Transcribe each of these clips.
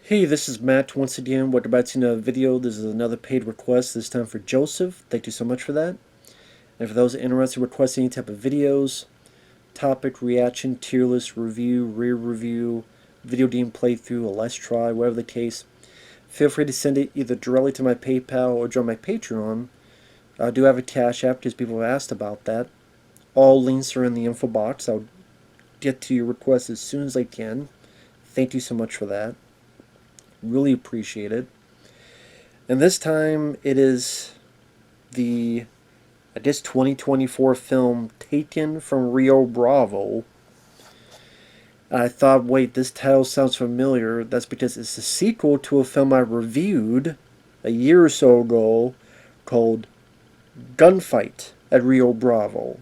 Hey, this is Matt once again. What about in a video? This is another paid request, this time for Joseph. Thank you so much for that. And for those interested in requesting any type of videos, topic, reaction, tier list, review, rear review, video game playthrough, a let's try, whatever the case, feel free to send it either directly to my PayPal or join my Patreon. I do have a Cash App because people have asked about that. All links are in the info box. I'll get to your request as soon as I can. Thank you so much for that. Really appreciate it. And this time it is the, I guess, 2024 film Taken from Rio Bravo. And I thought, wait, this title sounds familiar. That's because it's a sequel to a film I reviewed a year or so ago called Gunfight at Rio Bravo.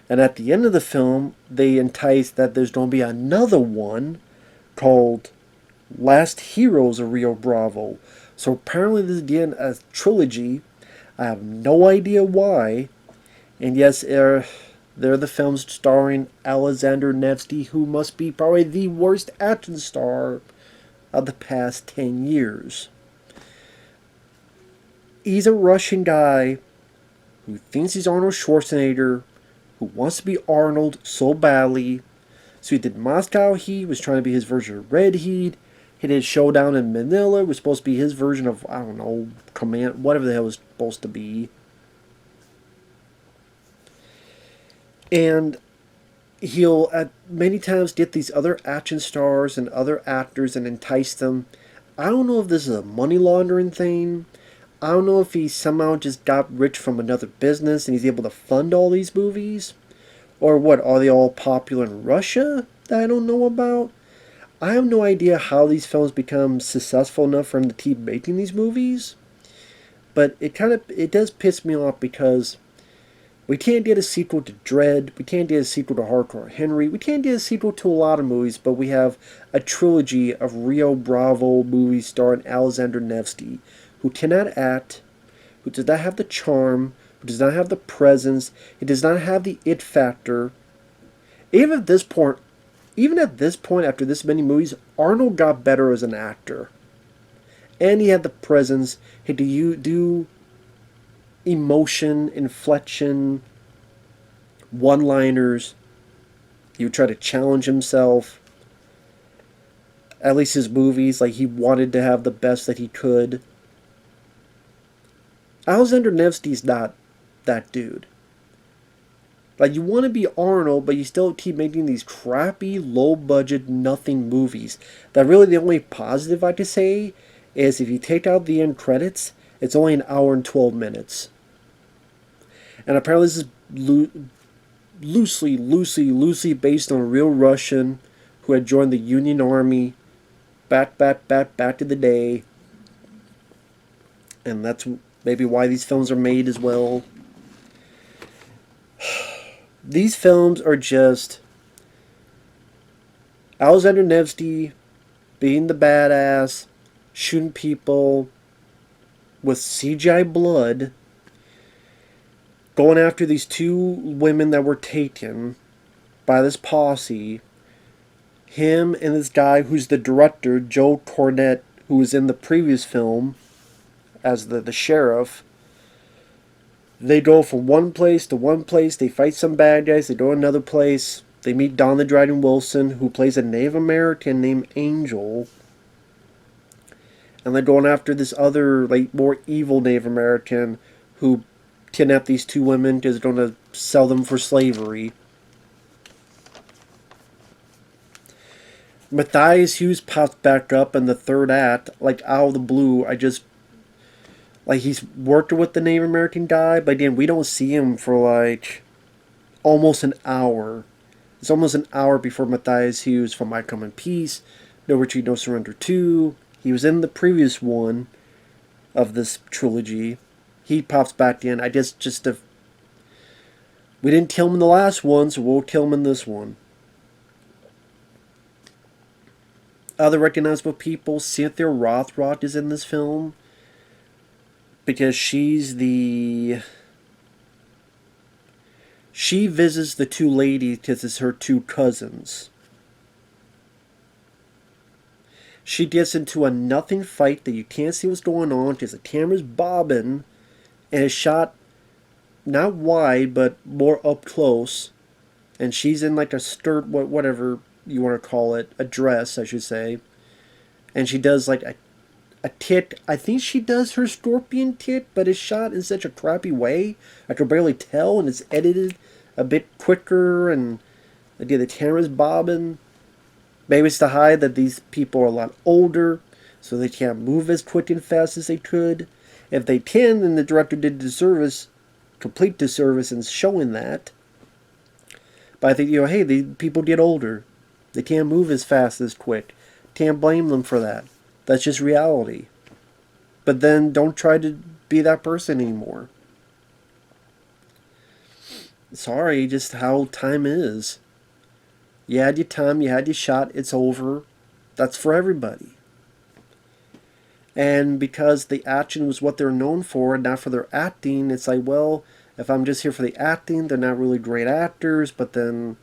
And at the end of the film, they entice that there's going to be another one called Last Heroes of Rio Bravo. So apparently this is again a trilogy. I have no idea why. And yes, they're the films starring Alexander Nevsky, who must be probably the worst action star of the past 10 years. He's a Russian guy who thinks he's Arnold Schwarzenegger, who wants to be Arnold so badly. So he did Moscow Heat, was trying to be his version of Red Heat. He did Showdown in Manila, was supposed to be his version of, I don't know, Command, whatever the hell it was supposed to be. And he'll at many times get these other action stars and other actors and entice them. I don't know if this is a money laundering thing. I don't know if he somehow just got rich from another business and he's able to fund all these movies. Or what, are they all popular in Russia that I don't know about? I have no idea how these films become successful enough for him to keep making these movies. But it does piss me off because we can't get a sequel to Dread, we can't get a sequel to Hardcore Henry, we can't get a sequel to a lot of movies, but we have a trilogy of Rio Bravo movies starring Alexander Nevsky, who cannot act, who does not have the charm, who does not have the presence, he does not have the it factor. Even at this point, after this many movies, Arnold got better as an actor. And he had the presence. He could do emotion, inflection, one-liners. He would try to challenge himself. At least his movies, like he wanted to have the best that he could. Alexander Nevsky's not that dude. Like, you want to be Arnold, but you still keep making these crappy, low-budget, nothing movies. That really the only positive I could say is if you take out the end credits, it's only an hour and 12 minutes. And apparently this is loosely based on a real Russian who had joined the Union Army back in the day. And that's maybe why these films are made as well. These films are just Alexander Nevsky being the badass, shooting people with CGI blood, going after these two women that were taken by this posse. Him and this guy who's the director, Joe Cornette, who was in the previous film as the sheriff. They go from one place to one place. They fight some bad guys. They go to another place. They meet Don the Dragon Wilson, who plays a Native American named Angel. And they're going after this other, like, more evil Native American who kidnapped these two women because they're going to sell them for slavery. Matthias Hughes pops back up in the third act, like, out of the blue. Like, he's worked with the Native American guy, but again, we don't see him for, like, almost an hour. It's almost an hour before Matthias Hughes from I Come in Peace, No Retreat, No Surrender 2. He was in the previous one of this trilogy. He pops back in. We didn't kill him in the last one, so we'll kill him in this one. Other recognizable people, Cynthia Rothrock is in this film. Because she visits the two ladies because it's her two cousins. She gets into a nothing fight that you can't see what's going on because the camera's bobbing and it's shot not wide but more up close. And she's in like a skirt, whatever you want to call it, a dress, I should say. And she does like a tit. I think she does her scorpion tit, but it's shot in such a crappy way I could barely tell, and it's edited a bit quicker, and again the camera's bobbing. Maybe it's to hide that these people are a lot older, so they can't move as quick and fast as they could. If they can, then the director did complete disservice in showing that. But I think, hey, the people get older. They can't move as fast as quick. Can't blame them for that. That's just reality. But then don't try to be that person anymore. Sorry, just how time is. You had your time, you had your shot, it's over. That's for everybody. And because the action was what they're known for and not for their acting, it's like, well, if I'm just here for the acting, they're not really great actors, but then...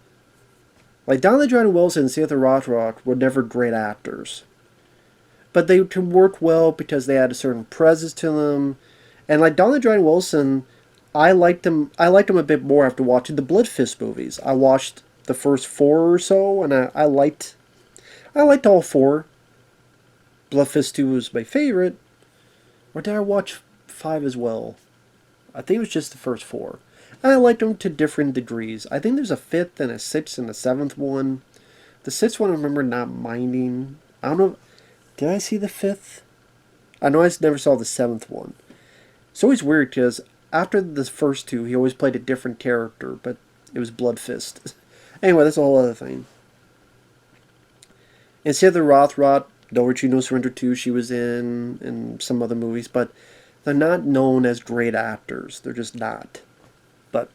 Like, Donald Wilson and Cynthia Rothrock were never great actors. But they can work well because they had a certain presence to them. And like Donald Wilson, I liked him a bit more after watching the Blood Fist movies. I watched the first 4 or so, and I liked all 4. Blood Fist 2 was my favorite. Or did I watch 5 as well? I think it was just the first 4. And I liked them to different degrees. I think there's a 5th and a 6th and a 7th one. The 6th one I remember not minding. I don't know. Did I see the 5th? I know I never saw the 7th one. It's always weird because after the first 2, he always played a different character, but it was Blood Fist. Anyway, that's a whole other thing. Instead of the Rothrock, No Retreat, No Surrender 2, she was in, and some other movies, but they're not known as great actors. They're just not. But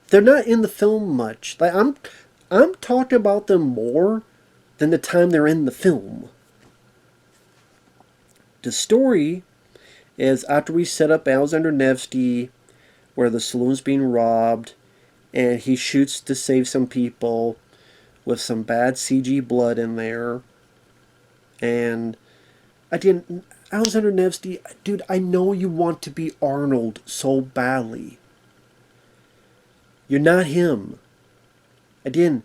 they're not in the film much. Like I'm talking about them more than the time they're in the film. The story is after we set up Alexander Nevsky, where the saloon's being robbed, and he shoots to save some people with some bad CG blood in there. And again, Alexander Nevsky, dude, I know you want to be Arnold so badly. You're not him. Again,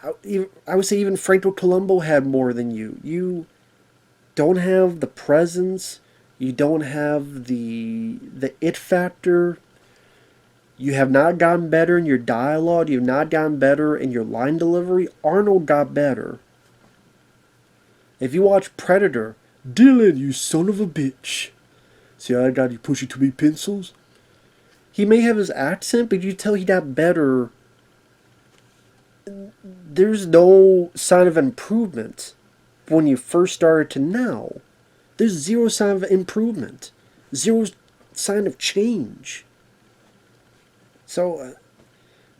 I would say even Franco Columbo had more than you. You don't have the presence. You don't have the it factor. You have not gotten better in your dialogue. You have not gotten better in your line delivery. Arnold got better. If you watch Predator, Dylan, you son of a bitch. See, I got you pushing too many pencils. He may have his accent, but you tell he got better. There's no sign of improvement when you first started to now. There's zero sign of improvement. Zero sign of change. So,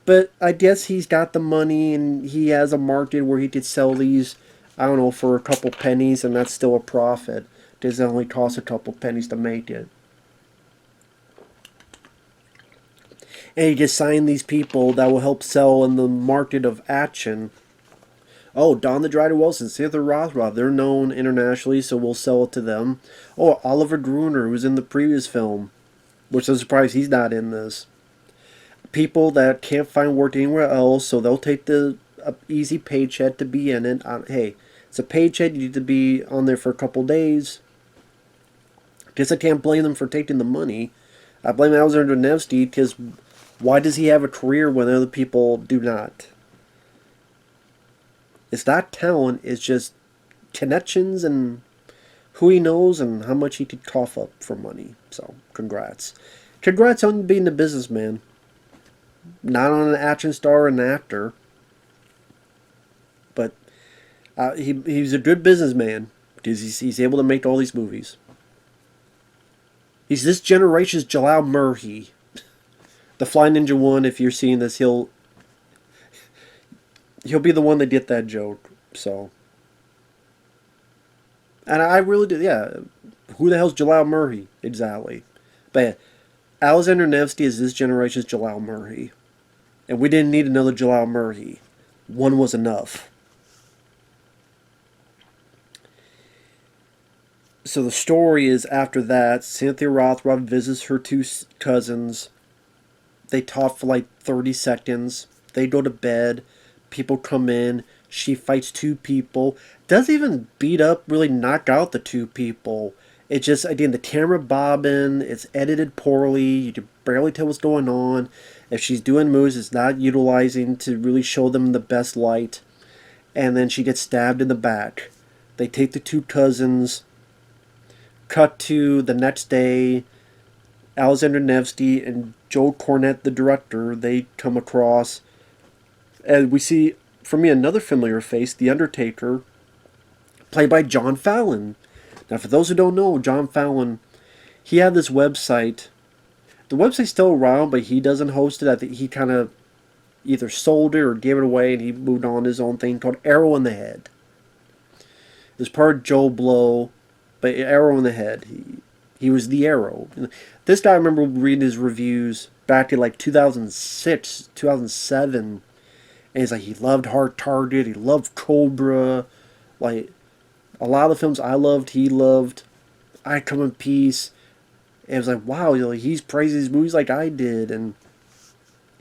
but I guess he's got the money and he has a market where he could sell these, I don't know, for a couple pennies, and that's still a profit. Does it only cost a couple pennies to make it? And he just signed these people that will help sell in the market of action. Oh, Don the Dryden Wilson, Cynthia Rothrock, they're known internationally, so we'll sell it to them. Oh, Oliver Gruner, who was in the previous film, which I'm surprised he's not in this. People that can't find work anywhere else, so they'll take the easy paycheck to be in it. Hey, it's a paycheck, you need to be on there for a couple days. Guess I can't blame them for taking the money. I blame Alexander Nevsky because why does he have a career when other people do not? It's not talent, it's just connections and who he knows and how much he could cough up for money. So, congrats. Congrats on being a businessman. Not on an action star or an actor. But he's a good businessman because he's able to make all these movies. He's this generation's Jalal Murray. The Fly Ninja one, if you're seeing this, he'll be the one that get that joke. So, and I really do. Yeah, who the hell's Jalal Murray exactly? But yeah, Alexander Nevsky is this generation's Jalal Murray, and we didn't need another Jalal Murray. One was enough. So the story is after that, Cynthia Rothrock visits her two cousins. They talk for like 30 seconds. They go to bed. People come in. She fights two people. Doesn't even beat up, really knock out the two people. It just, again, the camera bobbing. It's edited poorly. You can barely tell what's going on. If she's doing moves, it's not utilizing to really show them the best light. And then she gets stabbed in the back. They take the two cousins. Cut to the next day. Alexander Nevsky and Joe Cornette, the director, they come across. And we see, for me, another familiar face, The Undertaker, played by John Fallon. Now, for those who don't know, John Fallon, he had this website. The website's still around, but he doesn't host it. I think he kind of either sold it or gave it away, and he moved on his own thing called Arrow in the Head. It was part of Joe Blow, but Arrow in the Head. He was the Arrow. This guy, I remember reading his reviews back in like 2006, 2007. And he's like, he loved Hard Target. He loved Cobra. Like, a lot of the films I loved, he loved. I Come in Peace. And it was like, wow, he's praising these movies like I did. And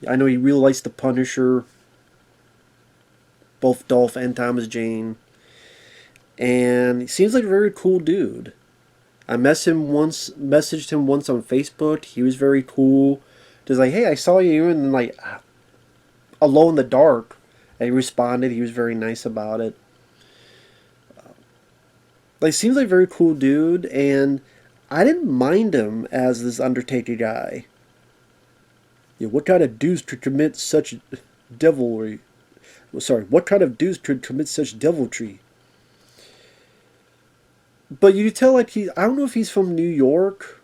I know he really likes The Punisher. Both Dolph and Thomas Jane. And he seems like a very cool dude. I messaged him once on Facebook. He was very cool. Just like, hey, I saw you, and then like, Alone in the Dark. And he responded. He was very nice about it. Like, seems like a very cool dude, and I didn't mind him as this Undertaker guy. Yeah, what kind of dudes could commit such devilry? Well, sorry, what kind of dudes could commit such deviltry? But you tell, like, I don't know if he's from New York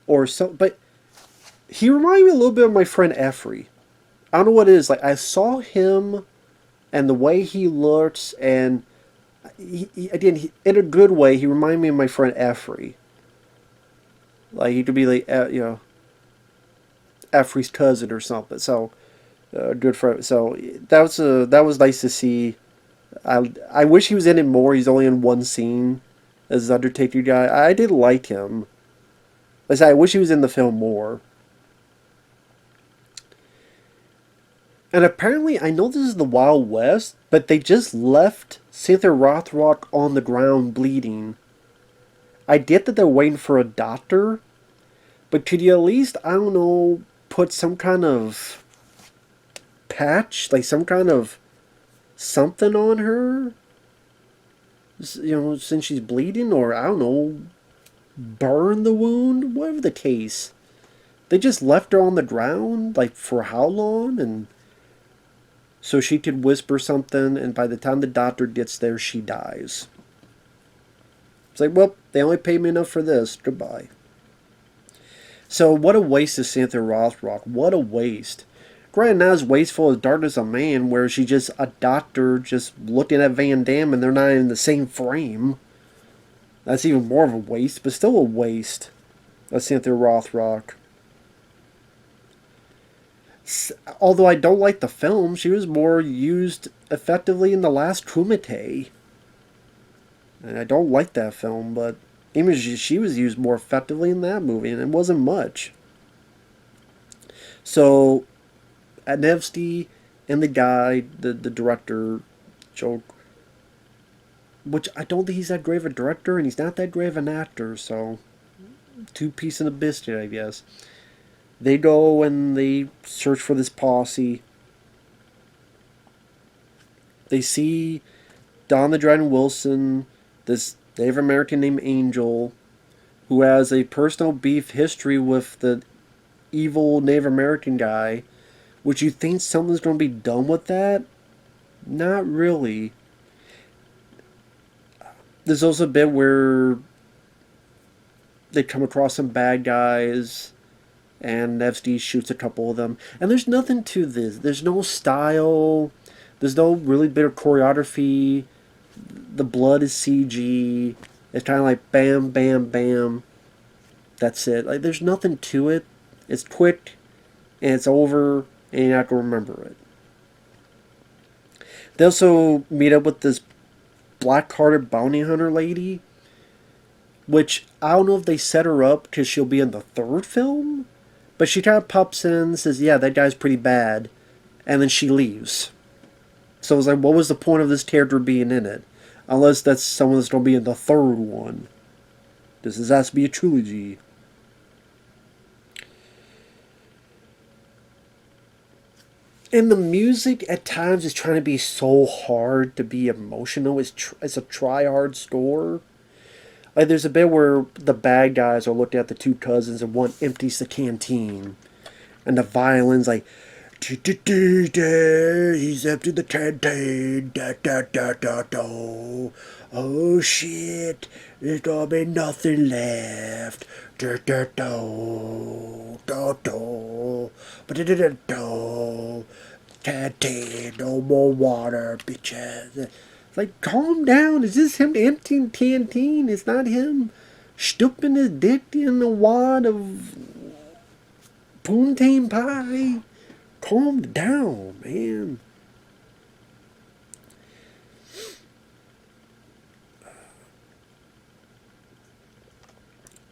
or something, but he reminded me a little bit of my friend Effrey. I don't know what it is. Like, I saw him and the way he looks, and again, in a good way, he reminded me of my friend Effrey. Like, he could be like, Effrey's cousin or something. So, good friend. So that was nice to see. I wish he was in it more. He's only in one scene as the Undertaker guy. I did like him. Like I said, I wish he was in the film more. And apparently, I know this is the Wild West, but they just left Cynthia Rothrock on the ground bleeding. I get that they're waiting for a doctor, but could you at least, I don't know, put some kind of patch, like some kind of something on her? Since she's bleeding, or I don't know, burn the wound, whatever the case. They just left her on the ground, like for how long? And so she could whisper something, and by the time the doctor gets there, she dies. It's like, well, they only paid me enough for this. Goodbye. So what a waste is Cynthia Rothrock. What a waste. Granted, not as wasteful as Dark as a Man, where she's just a doctor just looking at Van Damme and they're not in the same frame. That's even more of a waste, but still a waste of Cynthia Rothrock. Although I don't like the film, she was more used effectively in The Last Kumite. And I don't like that film, but even she was used more effectively in that movie, and it wasn't much. So, at Nevsky and the guy, the director, Joe, which I don't think he's that great of a director, and he's not that great of an actor, so two peas in a biscuit, I guess. They go and they search for this posse. They see Don the Dragon Wilson, this Native American named Angel, who has a personal beef history with the evil Native American guy. Would you think something's going to be done with that? Not really. There's also a bit where they come across some bad guys, and Nevsky shoots a couple of them. And there's nothing to this. There's no style. There's no really bit of choreography. The blood is CG. It's kind of like bam, bam, bam. That's it. Like, there's nothing to it. It's quick, and it's over, and you're not going to remember it. They also meet up with this black-hearted bounty hunter lady, which I don't know if they set her up because she'll be in the third film, but she kind of pops in and says, yeah, that guy's pretty bad, and then she leaves. So I was like, what was the point of this character being in it? Unless that's someone that's going to be in the third one. This has to be a trilogy. And the music at times is trying to be so hard to be emotional. It's a try-hard score. Like there's a bit where the bad guys are looking at the two cousins and one empties the canteen. And the violin's like, he's emptied the canteen. Da, da, da, da, da. Oh shit, there's gonna be nothing left. Da, da, da, da, da, da, da, da, da. Canteen, no more water, bitches. It's like, calm down. Is this him emptying canteen? It's not him stooping his dick in a wad of poontang pie. Calm down, man.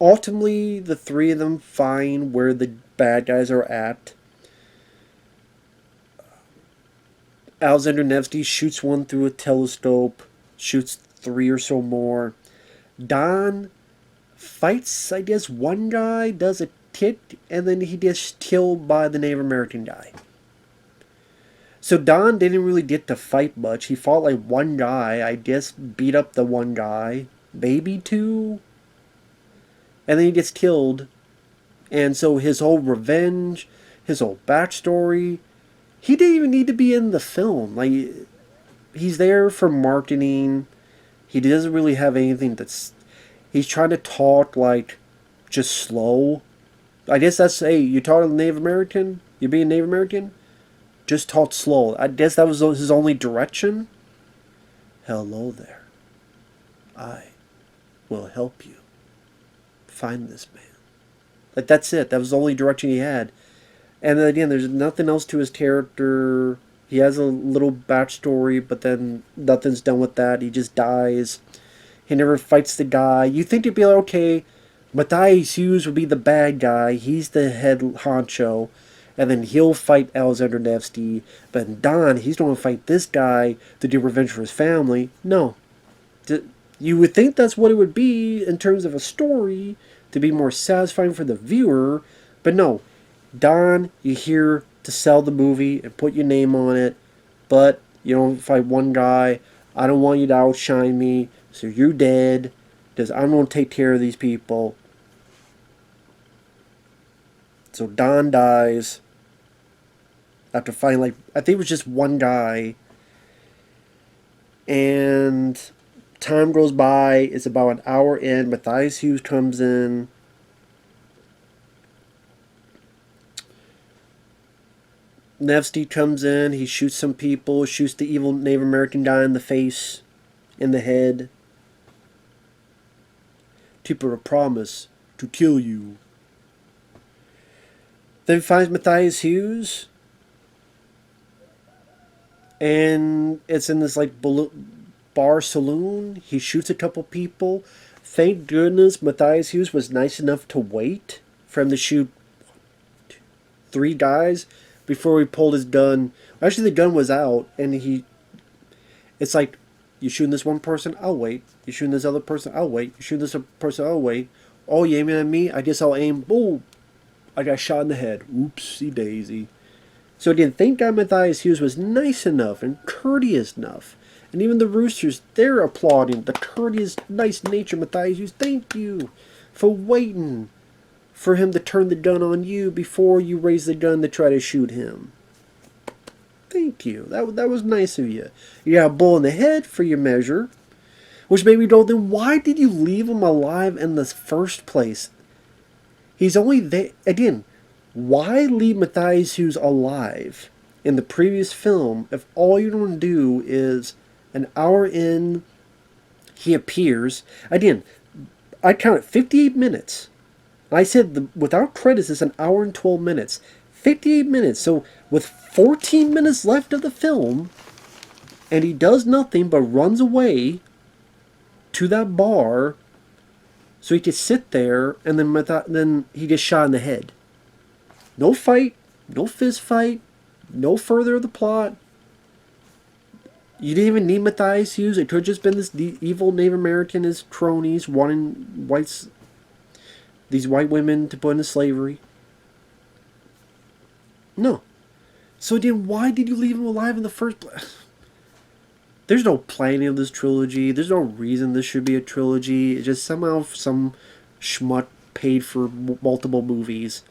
Ultimately, the three of them find where the bad guys are at. Alexander Nevsky shoots one through a telescope, shoots three or so more. Don fights, I guess, one guy, does a kick, and then he gets killed by the Native American guy. So Don didn't really get to fight much. He fought like one guy, I guess, beat up the one guy, maybe two, and then he gets killed. And so his whole revenge, his whole backstory, he didn't even need to be in the film. Like, he's there for marketing. He doesn't really have anything that's... He's trying to talk, like, just slow. I guess that's, hey, you talking Native American? You being Native American? Just talk slow. I guess that was his only direction. Hello there. I will help you find this man. Like, that's it. That was the only direction he had. And then again, there's nothing else to his character. He has a little backstory, but then nothing's done with that. He just dies. He never fights the guy. You think it'd be like, okay, Matthias Hughes would be the bad guy. He's the head honcho. And then he'll fight Alexander Nevsky. But Don, he's going to fight this guy to do revenge for his family. No. You would think that's what it would be in terms of a story, to be more satisfying for the viewer. But no. Don, you're here to sell the movie and put your name on it, but you don't fight one guy. I don't want you to outshine me, so you're dead, because I'm going to take care of these people. So Don dies after fighting, like, I think it was just one guy, and time goes by. It's about an hour in. Matthias Hughes comes in. Nevsky comes in, he shoots some people, shoots the evil Native American guy in the face, in the head. Keep a promise to kill you. Then finds Matthias Hughes, and it's in this like bar saloon. He shoots a couple people. Thank goodness Matthias Hughes was nice enough to wait for him to shoot three guys before he pulled his gun. Actually, the gun was out, and it's like, you shooting this one person? I'll wait. You shooting this other person? I'll wait. You shooting this other person? I'll wait. Oh, you aiming at me? I guess I'll aim. Boom! I got shot in the head. Oopsie daisy. So again, thank God Matthias Hughes was nice enough and courteous enough. And even the Roosters, they're applauding the courteous, nice nature Matthias Hughes. Thank you for waiting for him to turn the gun on you before you raise the gun to try to shoot him. Thank you. That was nice of you. You got a bull in the head for your measure. Which made me go, then why did you leave him alive in the first place? He's only there... Again, why leave Matthias Hughes alive in the previous film if all you're going to do is an hour in, he appears. Again, I counted 58 minutes. I said without credits, it's an hour and 12 minutes. 58 minutes. So with 14 minutes left of the film, and he does nothing but runs away to that bar so he could sit there, and then he gets shot in the head. No fight, no fist fight, no further of the plot. You didn't even need Matthias Hughes. It could have just been this evil Native American, his cronies, wanting these white women to put into slavery. No. So then why did you leave him alive in the first place? There's no planning of this trilogy. There's no reason this should be a trilogy. It's just somehow some schmuck paid for multiple movies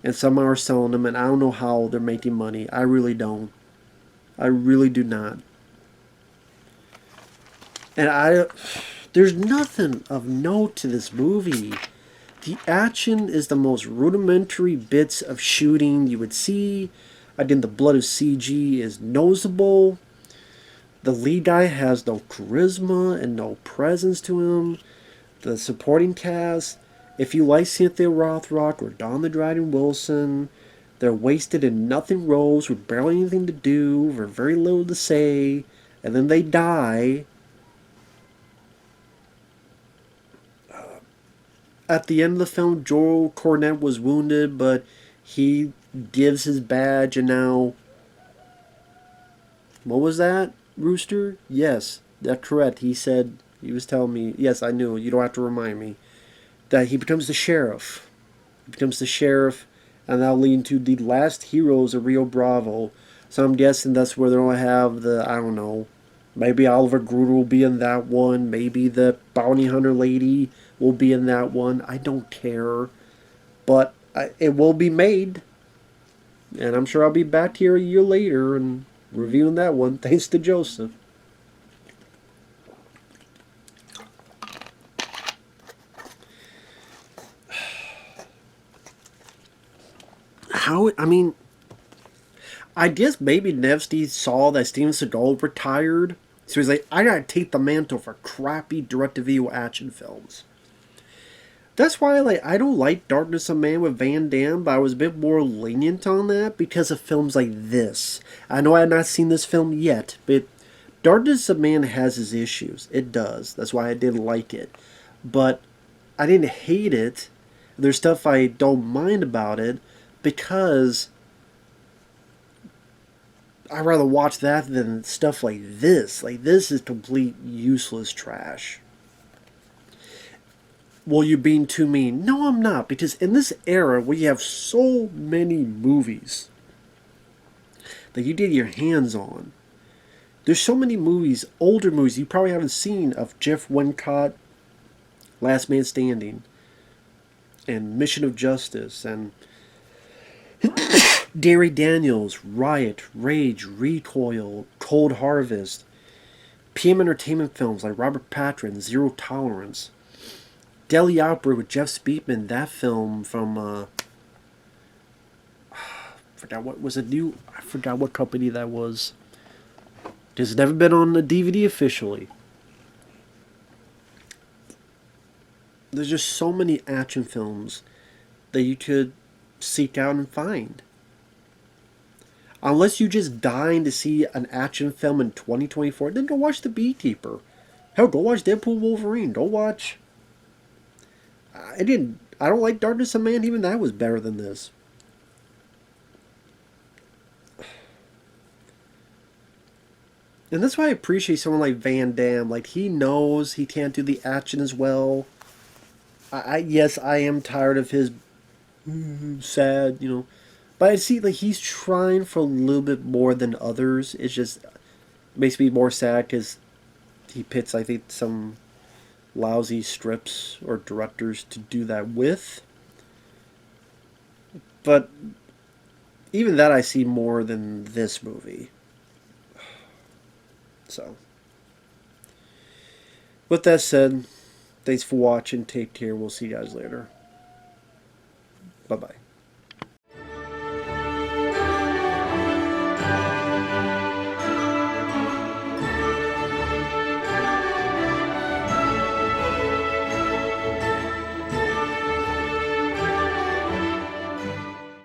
and somehow are selling them, and I don't know how they're making money. I really don't. I really do not. And there's nothing of note to this movie. The action is the most rudimentary bits of shooting you would see. I think the blood of CG is noticeable. The lead guy has no charisma and no presence to him. The supporting cast, if you like Cynthia Rothrock or Dawn the Dragon Wilson, they're wasted in nothing roles with barely anything to do or very little to say, and then they die. At the end of the film, Joel Cornette was wounded, but he gives his badge, and now... What was that, Rooster? Yes, that's correct. He said, he was telling me, yes, I knew, you don't have to remind me, that he becomes the sheriff. He becomes the sheriff, and that'll lead to the last heroes of Rio Bravo. So I'm guessing that's where they're going to have the, I don't know, maybe Oliver Gruder will be in that one. Maybe the bounty hunter lady will be in that one. I don't care. But it will be made. And I'm sure I'll be back here a year later and reviewing that one, thanks to Joseph. I guess maybe Nevsky saw that Steven Seagal retired, so he's like, I gotta take the mantle for crappy direct-to-video action films. That's why I don't like Darkness of Man with Van Damme, but I was a bit more lenient on that because of films like this. I know I have not seen this film yet, but Darkness of Man has its issues. It does. That's why I didn't like it. But I didn't hate it. There's stuff I don't mind about it because I'd rather watch that than stuff like this. Like, this is complete useless trash. Well, you're being too mean. No, I'm not. Because in this era where you have so many movies that you did your hands on, there's so many movies, older movies you probably haven't seen, of Jeff Wincott, Last Man Standing, and Mission of Justice, and Gary Daniels, Riot, Rage, Recoil, Cold Harvest, PM Entertainment films like Robert Patron, Zero Tolerance, Deadly Outbreak with Jeff Speakman, that film from I forgot what company that was. It's never been on the DVD officially. There's just so many action films that you could seek out and find. Unless you're just dying to see an action film in 2024, then go watch The Beekeeper. Hell, go watch Deadpool Wolverine. Go watch... I don't like Darkness of Man. Even that was better than this. And that's why I appreciate someone like Van Damme. Like, he knows he can't do the action as well. Yes, I am tired of his sad, But I see, like, he's trying for a little bit more than others. It just makes me more sad because he pits, I think, some lousy strips or directors to do that with. But even that I see more than this movie. So, with that said, thanks for watching. Take care. We'll see you guys later. Bye-bye.